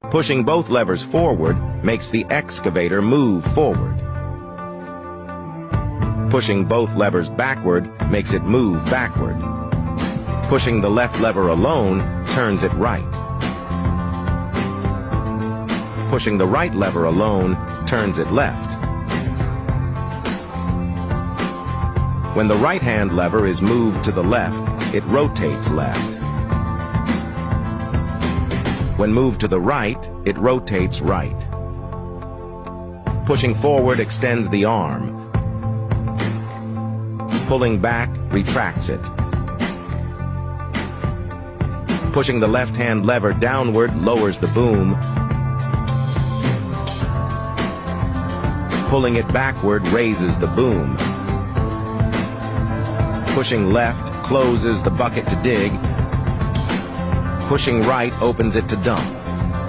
Pushing both levers forward makes the excavator move forward. Pushing both levers backward makes it move backward. Pushing the left lever alone turns it right. Pushing the right lever alone turns it left. When the right-hand lever is moved to the left, it rotates left. When moved to the right, it rotates right. Pushing forward extends the arm. Pulling back retracts it. Pushing the left-hand lever downward lowers the boom. Pulling it backward raises the boom. Pushing left closes the bucket to dig. Pushing right opens it to dump.